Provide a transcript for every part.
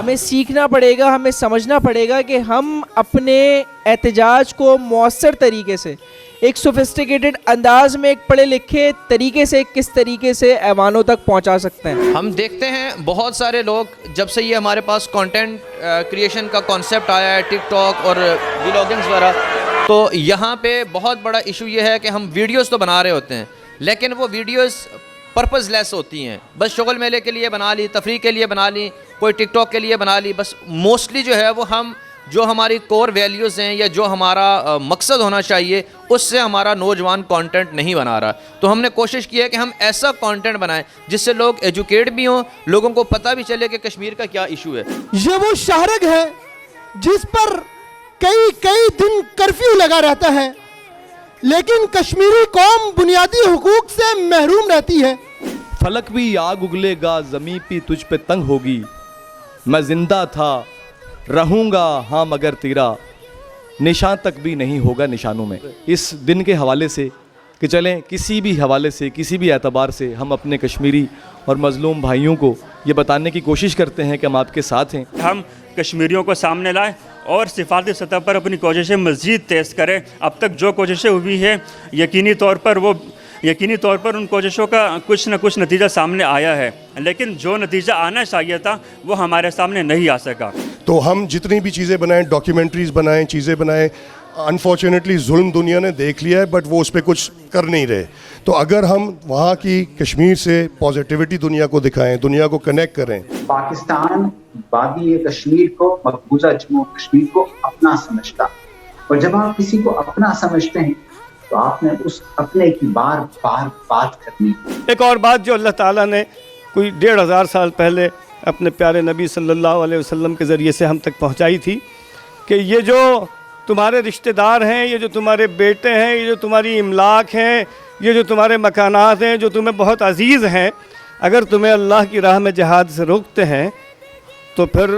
ہمیں سیکھنا پڑے گا, ہمیں سمجھنا پڑے گا کہ ہم اپنے احتجاج کو مؤثر طریقے سے, ایک سوفسٹیکیٹڈ انداز میں, ایک پڑھے لکھے طریقے سے کس طریقے سے ایوانوں تک پہنچا سکتے ہیں. ہم دیکھتے ہیں بہت سارے لوگ, جب سے یہ ہمارے پاس کانٹینٹ کریشن کا کانسیپٹ آیا ہے, ٹک ٹاک اور ولاگنگز وغیرہ, تو یہاں پہ بہت بڑا ایشو یہ ہے کہ ہم ویڈیوز تو بنا رہے ہوتے ہیں لیکن وہ ویڈیوز پرپز لیس ہوتی ہیں. بس شغل میلے کے لیے بنا لی, تفریح کے لیے بنا لی, کوئی ٹک ٹاک کے لیے بنا لی, بس موسٹلی جو ہے وہ ہم جو ہماری کور ویلیوز ہیں یا جو ہمارا مقصد ہونا چاہیے اس سے ہمارا نوجوان کانٹینٹ نہیں بنا رہا. تو ہم نے کوشش کی ہے کہ ہم ایسا کانٹینٹ بنائیں جس سے لوگ ایجوکیٹ بھی ہوں, لوگوں کو پتہ بھی چلے کہ کشمیر کا کیا ایشو ہے. یہ وہ شہرگ ہے جس پر کئی دن کرفیو لگا رہتا ہے لیکن کشمیری قوم بنیادی حقوق سے محروم رہتی ہے. فلک بھی آگ اگلے گا, زمیں بھی تجھ پہ تنگ ہوگی, میں زندہ تھا رہوں گا ہاں مگر تیرا نشان تک بھی نہیں ہوگا نشانوں میں. اس دن کے حوالے سے کہ چلیں کسی بھی حوالے سے, کسی بھی اعتبار سے ہم اپنے کشمیری اور مظلوم بھائیوں کو یہ بتانے کی کوشش کرتے ہیں کہ ہم آپ کے ساتھ ہیں. ہم کشمیریوں کو سامنے لائیں اور سفارتی سطح پر اپنی کوششیں مزید تیز کریں. اب تک جو کوششیں ہوئی ہیں یقینی طور پر ان کوششوں کا کچھ نہ کچھ نتیجہ سامنے آیا ہے, لیکن جو نتیجہ آنا چاہیے تھا وہ ہمارے سامنے نہیں آ سکا. تو ہم جتنی بھی چیزیں بنائیں, ڈاکیومنٹریز بنائیں, چیزیں بنائیں, انفارچونیٹلی ظلم دنیا نے دیکھ لیا ہے بٹ وہ اس پہ کچھ کر نہیں رہے. تو اگر ہم وہاں کی کشمیر سے پازیٹیوٹی دنیا کو دکھائیں, دنیا کو کنیکٹ کریں. پاکستان وادی کشمیر کو, مقبوضہ جموں کشمیر کو اپنا سمجھتا, اور جب آپ کسی کو اپنا سمجھتے ہیں تو آپ نے اس اپنے کی بار بار بات کرنی. ایک اور بات جو اللہ تعالیٰ نے کوئی 1500 سال پہلے اپنے پیارے نبی صلی اللہ علیہ وسلم کے ذریعے سے ہم تک پہنچائی تھی کہ یہ جو تمہارے رشتہ دار ہیں, یہ جو تمہارے بیٹے ہیں, یہ جو تمہاری املاک ہیں, یہ جو تمہارے مکانات ہیں جو تمہیں بہت عزیز ہیں, اگر تمہیں اللہ کی راہ میں جہاد سے روکتے ہیں تو پھر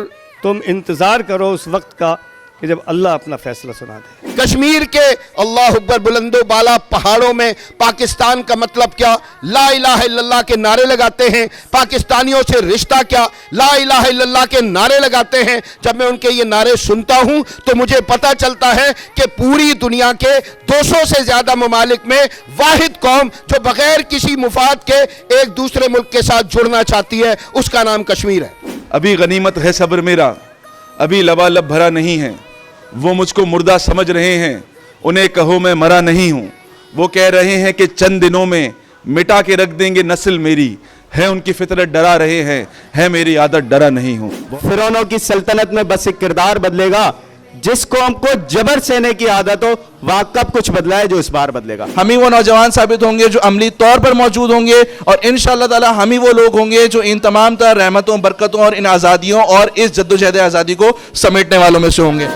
تم انتظار کرو اس وقت کا کہ جب اللہ اپنا فیصلہ سنا دے. کشمیر کے اللہ اکبر بلند و بالا پہاڑوں میں پاکستان کا مطلب کیا, لا الہ الا اللہ کے نعرے لگاتے ہیں. پاکستانیوں سے رشتہ کیا, لا الہ الا اللہ کے نعرے لگاتے ہیں. جب میں ان کے یہ نعرے سنتا ہوں تو مجھے پتہ چلتا ہے کہ پوری دنیا کے 200 سے زیادہ ممالک میں واحد قوم جو بغیر کسی مفاد کے ایک دوسرے ملک کے ساتھ جڑنا چاہتی ہے, اس کا نام کشمیر ہے. ابھی غنیمت ہے صبر میرا, ابھی لبالب بھرا نہیں ہے. وہ مجھ کو مردہ سمجھ رہے ہیں, انہیں کہو میں مرا نہیں ہوں. وہ کہہ رہے ہیں کہ چند دنوں میں مٹا کے رکھ دیں گے نسل میری, ہے ان کی فطرت ڈرا رہے ہیں, ہے میری عادت ڈرا نہیں ہوں. فرعونوں کی سلطنت میں بس ایک کردار بدلے گا, جس قوم کو جبر سہنے کی عادت ہو وہاں کب کچھ بدلا ہے جو اس بار بدلے گا. ہم ہی وہ نوجوان ثابت ہوں گے جو عملی طور پر موجود ہوں گے, اور انشاءاللہ تعالی ہم ہی وہ لوگ ہوں گے جو ان تمام تر رحمتوں, برکتوں اور ان آزادیوں اور اس جدوجہد آزادی کو سمیٹنے والوں میں سے ہوں گے.